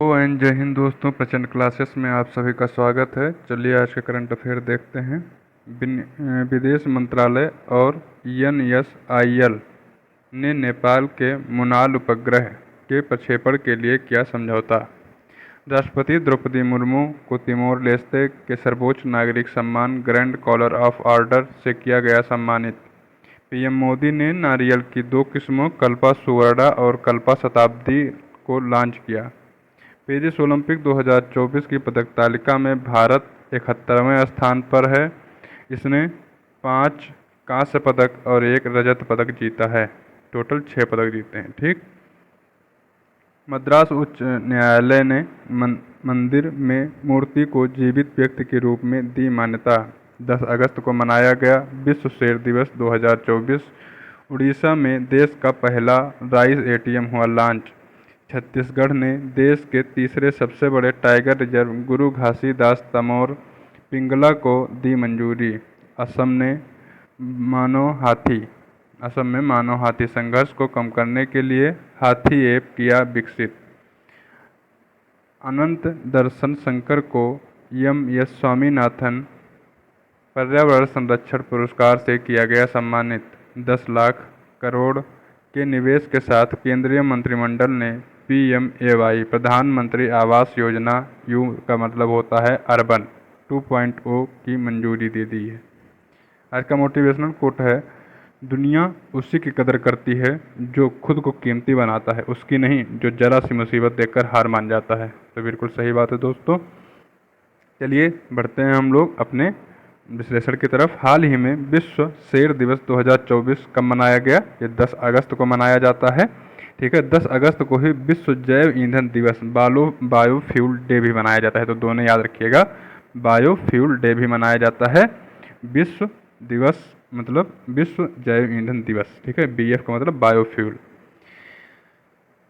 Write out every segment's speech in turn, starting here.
जय हिंद दोस्तों, प्रचंड क्लासेस में आप सभी का स्वागत है। चलिए आज के करंट अफेयर देखते हैं। विदेश मंत्रालय और NSIL ने नेपाल के मुनाल उपग्रह के प्रक्षेपण के लिए किया समझौता। राष्ट्रपति द्रौपदी मुर्मू को तिमोर लेस्ते के सर्वोच्च नागरिक सम्मान ग्रैंड कॉलर ऑफ ऑर्डर से किया गया सम्मानित। पीएम मोदी ने नारियल की 2 किस्मों कल्पा सुवर्णा और कल्पा शताब्दी को लॉन्च किया। पेरिस ओलंपिक 2024 की पदक तालिका में भारत 71वें स्थान पर है। इसने 5 कांस्य पदक और 1 रजत पदक जीता है। टोटल 6 पदक जीते हैं। ठीक। मद्रास उच्च न्यायालय ने मंदिर में मूर्ति को जीवित व्यक्ति के रूप में दी मान्यता। 10 अगस्त को मनाया गया विश्व शेर दिवस 2024। उड़ीसा में देश का पहला राइस ATM हुआ लॉन्च। छत्तीसगढ़ ने देश के तीसरे सबसे बड़े टाइगर रिजर्व गुरु घासीदास तमोर पिंगला को दी मंजूरी। असम में मानव हाथी संघर्ष को कम करने के लिए हाथी ऐप किया विकसित। अनंत दर्शन शंकर को MS स्वामीनाथन पर्यावरण संरक्षण पुरस्कार से किया गया सम्मानित। 10 लाख करोड़ के निवेश के साथ केंद्रीय मंत्रिमंडल ने PMAY प्रधानमंत्री आवास योजना U का मतलब होता है अर्बन 2.0 की मंजूरी दे दी है। आज का मोटिवेशनल कोट है, दुनिया उसी की कदर करती है जो खुद को कीमती बनाता है, उसकी नहीं जो जरा सी मुसीबत देखकर हार मान जाता है। तो बिल्कुल सही बात है दोस्तों। चलिए बढ़ते हैं हम लोग अपने विश्लेषण की तरफ। हाल ही में विश्व शेर दिवस 2024 कब मनाया गया? ये 10 अगस्त को मनाया जाता है। ठीक है, 10 अगस्त को ही विश्व जैव ईंधन दिवस बायोफ्यूल डे भी मनाया जाता है। तो दोनों याद रखिएगा, बायोफ्यूल डे भी मनाया जाता है। विश्व दिवस मतलब विश्व जैव ईंधन दिवस। ठीक है, BF का मतलब बायोफ्यूल।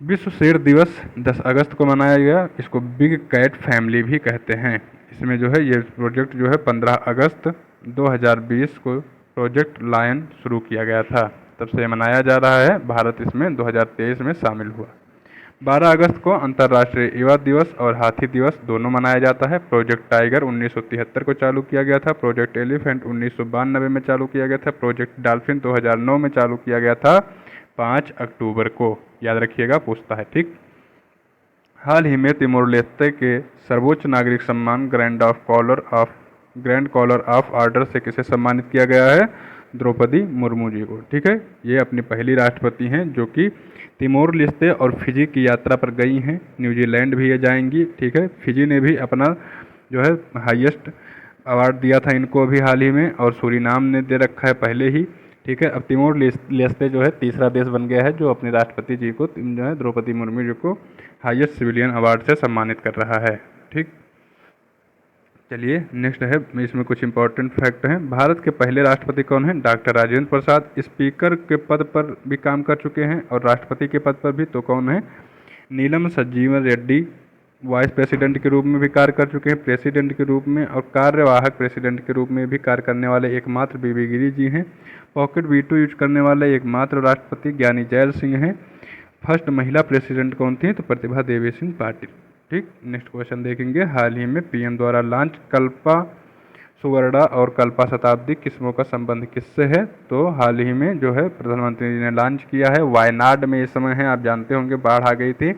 विश्व शेर दिवस 10 अगस्त को मनाया गया। इसको बिग कैट फैमिली भी कहते हैं। इसमें जो है ये प्रोजेक्ट जो है 15 अगस्त 2020 को प्रोजेक्ट लायन शुरू किया गया था, तब से मनाया जा रहा है। भारत इसमें 2023 में शामिल हुआ। 12 अगस्त को अंतर्राष्ट्रीय युवा दिवस और हाथी दिवस दोनों मनाया जाता है। प्रोजेक्ट टाइगर 1973 को चालू किया गया था। प्रोजेक्ट एलिफेंट 1992 में चालू किया गया था। प्रोजेक्ट डॉल्फिन 2009 में चालू किया गया था। 5 अक्टूबर को, याद रखिएगा, पूछता है। ठीक। हाल ही में तिमोर लेस्ते के सर्वोच्च नागरिक सम्मान ग्रैंड कॉलर ऑफ ऑर्डर से किसे सम्मानित किया गया है? द्रौपदी मुर्मू जी को। ठीक है, ये अपनी पहली राष्ट्रपति हैं जो कि तिमोर लेस्ते और फिजी की यात्रा पर गई हैं। न्यूजीलैंड भी ये जाएंगी। ठीक है, फिजी ने भी अपना जो है हाईएस्ट अवार्ड दिया था इनको अभी हाल ही में, और सूरीनाम ने दे रखा है पहले ही। ठीक है, अब तिमोर लेस्ते जो है तीसरा देश बन गया है जो अपने राष्ट्रपति जी को जो है द्रौपदी मुर्मू जी को हाईएस्ट सिविलियन अवार्ड से सम्मानित कर रहा है। ठीक। चलिए नेक्स्ट है, इसमें कुछ इंपॉर्टेंट फैक्ट हैं। भारत के पहले राष्ट्रपति कौन हैं? डॉक्टर राजेंद्र प्रसाद। स्पीकर के पद पर भी काम कर चुके हैं और राष्ट्रपति के पद पर भी। तो कौन है? नीलम संजीवन रेड्डी। वाइस प्रेसिडेंट के रूप में भी कार्य कर चुके हैं, प्रेसिडेंट के रूप में और कार्यवाहक प्रेसिडेंट के रूप में भी कार्य करने वाले एकमात्र बीबी गिरी जी हैं। पॉकेट वीटो यूज करने वाले एकमात्र राष्ट्रपति ज्ञानी जैल सिंह हैं। फर्स्ट महिला प्रेसिडेंट कौन थी? तो प्रतिभा देवी सिंह पाटिल। ठीक। नेक्स्ट क्वेश्चन देखेंगे। हाल ही में PM द्वारा लॉन्च कल्पा सुवर्णा और कल्पा शताब्दी किस्मों का संबंध किससे है? तो हाल ही में जो है प्रधानमंत्री जी ने लॉन्च किया है। वायनाड में इस समय है, आप जानते होंगे, बाढ़ आ गई थी,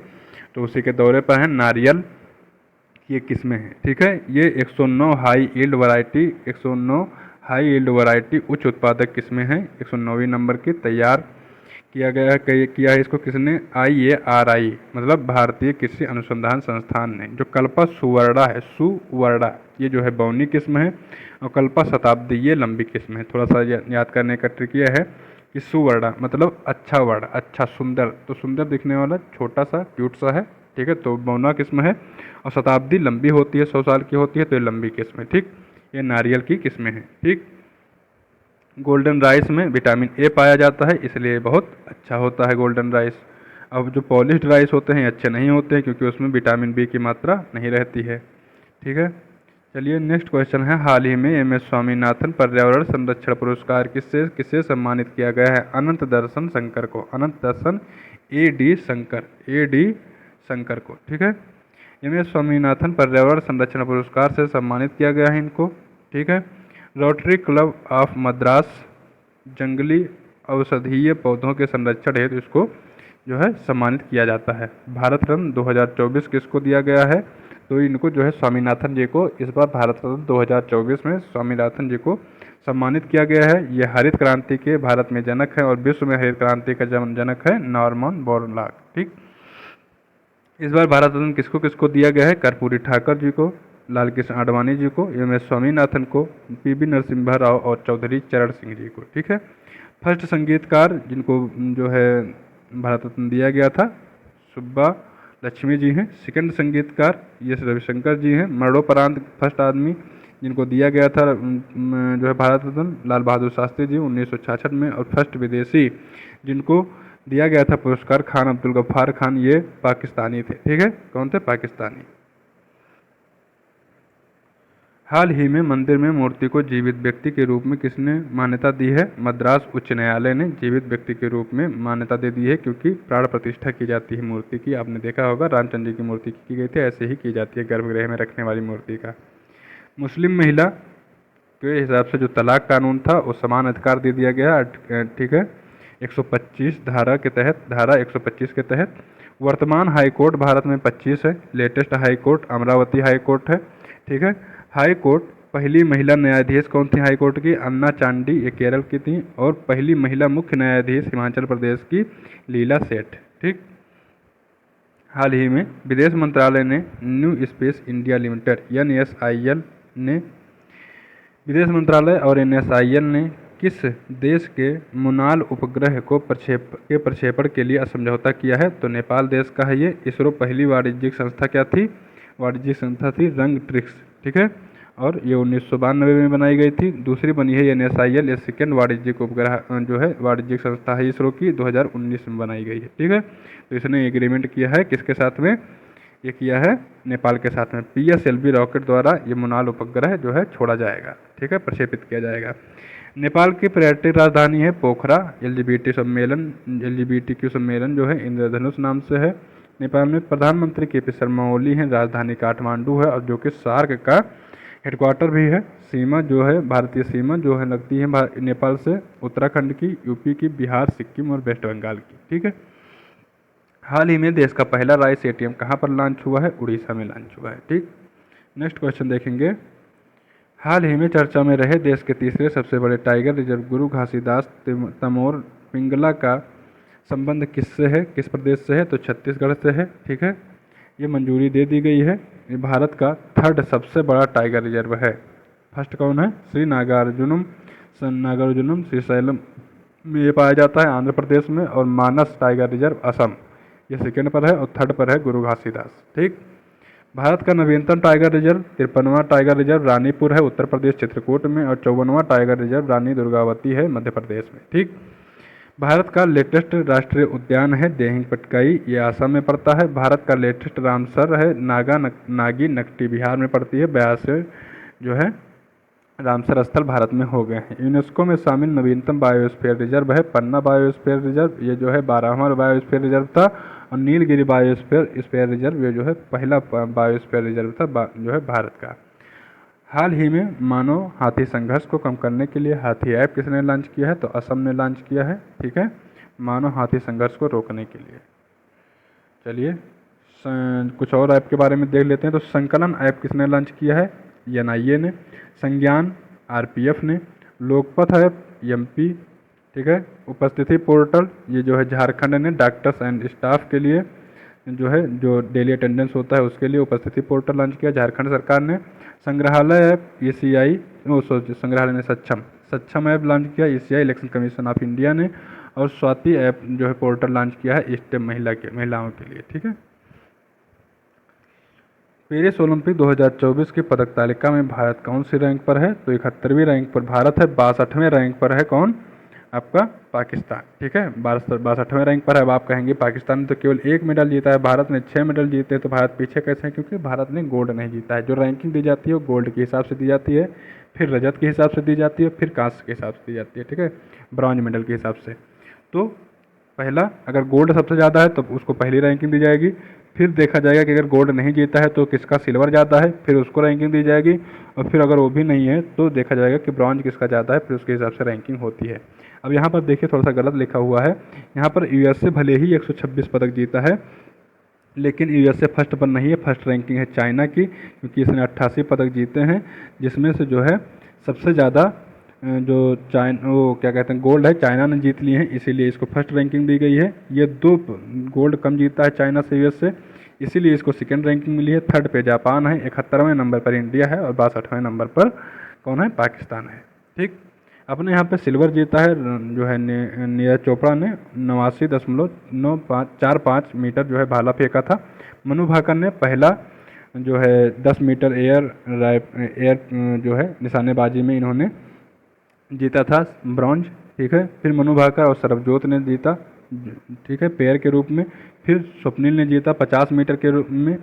तो उसी के दौरे पर है। नारियल ये किस्में हैं। ठीक है, ये 109 हाई यील्ड वैरायटी उच्च उत्पादक किस्में हैं। 109वीं नंबर की तैयार किया है इसको किसने? IARI मतलब भारतीय कृषि अनुसंधान संस्थान ने। जो कल्पा सुवर्णा है, सुवर्णा, ये जो है बौनी किस्म है, और कल्पा शताब्दी ये लंबी किस्म है। थोड़ा सा याद करने का ट्रिक यह है कि सुवर्णा मतलब अच्छा वर्ण, अच्छा सुंदर, तो सुंदर दिखने वाला छोटा सा क्यूट सा है। ठीक है, तो बौना किस्म है। और शताब्दी लंबी होती है, 100 साल की होती है, तो ये लंबी किस्म है। ठीक, ये नारियल की किस्में हैं। ठीक। गोल्डन राइस में विटामिन A पाया जाता है, इसलिए बहुत अच्छा होता है गोल्डन राइस। अब जो पॉलिश्ड राइस होते हैं अच्छे नहीं होते हैं क्योंकि उसमें विटामिन B की मात्रा नहीं रहती है। ठीक है। चलिए नेक्स्ट क्वेश्चन है। हाल ही में MS स्वामीनाथन पर्यावरण संरक्षण पुरस्कार किससे किसे सम्मानित किया गया है? अनंत दर्शन शंकर को। अनंत दर्शन AD शंकर को। ठीक है। एम.एस. स्वामीनाथन पर्यावरण संरक्षण पुरस्कार से सम्मानित किया गया है इनको। ठीक है। रोटरी क्लब ऑफ मद्रास जंगली औषधीय पौधों के संरक्षण हेतु इसको जो है सम्मानित किया जाता है। भारत रत्न 2024 किसको दिया गया है, तो इनको जो है स्वामीनाथन जी को इस बार भारत रत्न 2024 में स्वामीनाथन जी को सम्मानित किया गया है। ये हरित क्रांति के भारत में जनक है और विश्व में हरित क्रांति का जनक है नॉर्मन बोरलॉग। ठीक। इस बार भारत रत्न किसको किसको दिया गया है, कर्पूरी ठाकुर जी को, लाल कृष्ण आडवाणी जी को, एम.एस. स्वामीनाथन को, पी.बी. नरसिम्हा राव और चौधरी चरण सिंह जी को। ठीक है। फर्स्ट संगीतकार जिनको जो है भारत रत्न दिया गया था सुब्बा लक्ष्मी जी हैं। सेकंड संगीतकार एस रविशंकर जी हैं। मरणोपरांत फर्स्ट आदमी जिनको दिया गया था जो है भारत रत्न लाल बहादुर शास्त्री जी 1966 में। और फर्स्ट विदेशी जिनको दिया गया था पुरस्कार खान अब्दुल गफ्फार खान, ये पाकिस्तानी थे। ठीक है। कौन थे, पाकिस्तानी। हाल ही में मंदिर में मूर्ति को जीवित व्यक्ति के रूप में किसने मान्यता दी है, मद्रास उच्च न्यायालय ने जीवित व्यक्ति के रूप में मान्यता दे दी है, क्योंकि प्राण प्रतिष्ठा की जाती है मूर्ति की। आपने देखा होगा रामचंद्र जी की मूर्ति की गई थी, ऐसे ही की जाती है गर्भगृह में रखने वाली मूर्ति का। मुस्लिम महिला के हिसाब से जो तलाक कानून था वो समान अधिकार दे दिया गया। ठीक है। 125 धारा के तहत, धारा 125 के तहत। वर्तमान हाई कोर्ट भारत में 25 है। Latest high court Amravati high court है। ठीक है। हाई कोर्ट पहली महिला न्यायाधीश कौन थी हाई कोर्ट की, अन्ना चांडी, ये केरल की थी। और पहली महिला मुख्य न्यायाधीश हिमाचल प्रदेश की लीला सेठ। ठीक। हाल ही में विदेश मंत्रालय ने new space India limited NSIL ने विदेश मंत्रालय और NSIL ने किस देश के मुनाल उपग्रह को प्रक्षेपण के लिए समझौता किया है, तो नेपाल देश का है ये। इसरो पहली वाणिज्यिक संस्था क्या थी, वाणिज्यिक संस्था थी रंग ट्रिक्स। ठीक है। और ये 1992 में बनाई गई थी। दूसरी बनी है NSIL, ये सेकेंड वाणिज्यिक उपग्रह जो है वाणिज्यिक संस्था है इसरो की, 2019 में बनाई गई है। ठीक है। तो इसने एग्रीमेंट किया है किसके साथ में, ये किया है नेपाल के साथ में। PSLV रॉकेट द्वारा ये मुनाल उपग्रह जो है छोड़ा जाएगा। ठीक है, प्रक्षेपित किया जाएगा। नेपाल की पर्यटक राजधानी है पोखरा। LGBTQ सम्मेलन जो है इंद्रधनुष नाम से है। नेपाल में प्रधानमंत्री KP शर्मा ओली हैं। राजधानी काठमांडू है और जो कि सार्क का हेडक्वार्टर भी है। सीमा जो है भारतीय सीमा जो है लगती है नेपाल से उत्तराखंड की, यूपी की, बिहार, सिक्किम और वेस्ट बंगाल की। ठीक है। हाल ही में देश का पहला राइस ATM कहाँ पर लॉन्च हुआ है, उड़ीसा में लॉन्च हुआ है। ठीक। नेक्स्ट क्वेश्चन देखेंगे। हाल ही में चर्चा में रहे देश के तीसरे सबसे बड़े टाइगर रिजर्व गुरु घासीदास तमोर पिंगला का संबंध किससे है, किस प्रदेश से है, तो छत्तीसगढ़ से है। ठीक है। ये मंजूरी दे दी गई है। ये भारत का थर्ड सबसे बड़ा टाइगर रिजर्व है। फर्स्ट कौन है, श्री नागार्जुनम श्रीशैलम में ये पाया जाता है आंध्र प्रदेश में। और मानस टाइगर रिजर्व असम, ये सेकेंड पर है। और थर्ड पर है गुरु घासीदास। ठीक। भारत का नवीनतम टाइगर रिजर्व 53वां टाइगर रिजर्व रानीपुर है उत्तर प्रदेश चित्रकूट में। और 54वां टाइगर रिजर्व रानी दुर्गावती है मध्य प्रदेश में। ठीक। भारत का लेटेस्ट राष्ट्रीय उद्यान है देहिंग पटकाई, ये आसाम में पड़ता है। भारत का लेटेस्ट रामसर है नागी नकटी बिहार में पड़ती है। 82 जो है रामसर स्थल भारत में हो गए हैं। यूनेस्को में शामिल नवीनतम बायोस्फीयर रिजर्व है पन्ना बायोस्फीयर रिजर्व, ये जो है 12वां बायोस्फीयर रिजर्व था। और नीलगिरी बायोस्फीयर रिजर्व ये जो है पहला बायोस्फीयर रिजर्व था जो है भारत का। हाल ही में मानव हाथी संघर्ष को कम करने के लिए हाथी ऐप किसने लॉन्च किया है, तो असम ने लॉन्च किया है। ठीक है। मानव हाथी संघर्ष को रोकने के लिए। चलिए कुछ और ऐप के बारे में देख लेते हैं। तो संकलन ऐप किसने लॉन्च किया है, NIA ने। संज्ञान RPF ने। Lokpath app MP। ठीक है। उपस्थिति पोर्टल ये जो है झारखंड ने डॉक्टर्स एंड स्टाफ के लिए जो है जो डेली अटेंडेंस होता है उसके लिए उपस्थिति पोर्टल लॉन्च किया झारखंड सरकार ने। संग्रहालय ऐप ECI संग्रहालय ने सक्षम ऐप लॉन्च किया ECI election commission of India ने। और स्वाति ऐप जो है पोर्टल लॉन्च किया है स्टेम महिलाओं के लिए। ठीक है। पेरिस ओलंपिक 2024 की पदक तालिका में भारत कौन सी रैंक पर है, तो 71वीं रैंक पर भारत है। 62वें रैंक पर है कौन, आपका पाकिस्तान। ठीक है। 62वें रैंक पर है। अब आप कहेंगे पाकिस्तान ने तो केवल 1 मेडल जीता है, भारत ने 6 मेडल जीते हैं, तो भारत पीछे कैसे है, क्योंकि भारत ने गोल्ड नहीं जीता है। जो रैंकिंग दी जाती है वो गोल्ड के हिसाब से दी जाती है, फिर रजत के हिसाब से दी जाती है, फिर कांस्य के हिसाब से दी जाती है। ठीक है। ब्रॉन्ज मेडल के हिसाब से। तो पहला अगर गोल्ड सबसे ज़्यादा है तो उसको पहली रैंकिंग दी जाएगी, फिर देखा जाएगा कि अगर गोल्ड नहीं जीता है तो किसका सिल्वर जाता है, फिर उसको रैंकिंग दी जाएगी, और फिर अगर वो भी नहीं है तो देखा जाएगा कि ब्रॉन्ज किसका जाता है, फिर उसके हिसाब से रैंकिंग होती है। अब यहाँ पर देखिए थोड़ा सा गलत लिखा हुआ है, यहाँ पर यूएसए भले ही 126 पदक जीता है, लेकिन यूएसए फर्स्ट पर नहीं है, फर्स्ट रैंकिंग है चाइना की, क्योंकि इसने 88 पदक जीते हैं, जिसमें से जो है सबसे ज़्यादा जो वो क्या कहते हैं गोल्ड है चाइना ने जीत लिए हैं, इसीलिए इसको फर्स्ट रैंकिंग दी गई है। ये 2 गोल्ड कम जीता है चाइना से यूएस से, इसीलिए इसको सेकेंड रैंकिंग मिली है। थर्ड पे जापान है, 71वें नंबर पर इंडिया है, और 62वें नंबर पर कौन है, पाकिस्तान है। ठीक, अपने यहाँ पे सिल्वर जीता है जो है नीरज चोपड़ा ने 89.45 मीटर जो है भाला फेंका था। मनु भाकर ने पहला जो है 10 मीटर एयर जो है निशानेबाजी में इन्होंने जीता था ब्रॉन्ज। ठीक है, फिर मनु भाकर और सरबजोत ने जीता, ठीक है, पेयर के रूप में। फिर स्वप्निल ने जीता 50 मीटर के रूप में,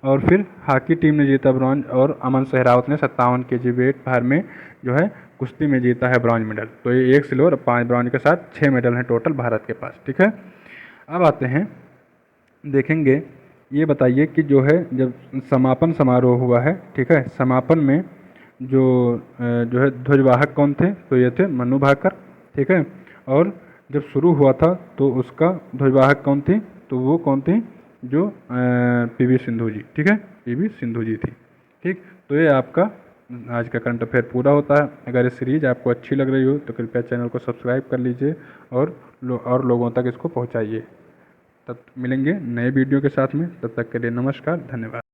और फिर हॉकी टीम ने जीता ब्रॉन्ज, और अमन सहरावत ने 57 kg वेट भार में जो है कुश्ती में जीता है ब्रॉन्ज मेडल। तो ये 1 सिल्वर और 5 ब्रॉन्ज के साथ 6 मेडल हैं टोटल भारत के पास। ठीक है, अब आते हैं देखेंगे, ये बताइए कि जो है जब समापन समारोह हुआ है, ठीक है, समापन में जो है ध्वजवाहक कौन थे, तो ये थे मनु भाकर। ठीक है, और जब शुरू हुआ था तो उसका ध्वजवाहक कौन थी, तो वो कौन थी, जो पीवी सिंधु जी। ठीक है, पीवी सिंधु जी थी। ठीक, तो ये आपका आज का करंट अफेयर पूरा होता है। अगर ये सीरीज आपको अच्छी लग रही हो तो कृपया चैनल को सब्सक्राइब कर लीजिए और लोगों तक इसको पहुंचाइए। तब मिलेंगे नए वीडियो के साथ में, तब तक के लिए नमस्कार, धन्यवाद।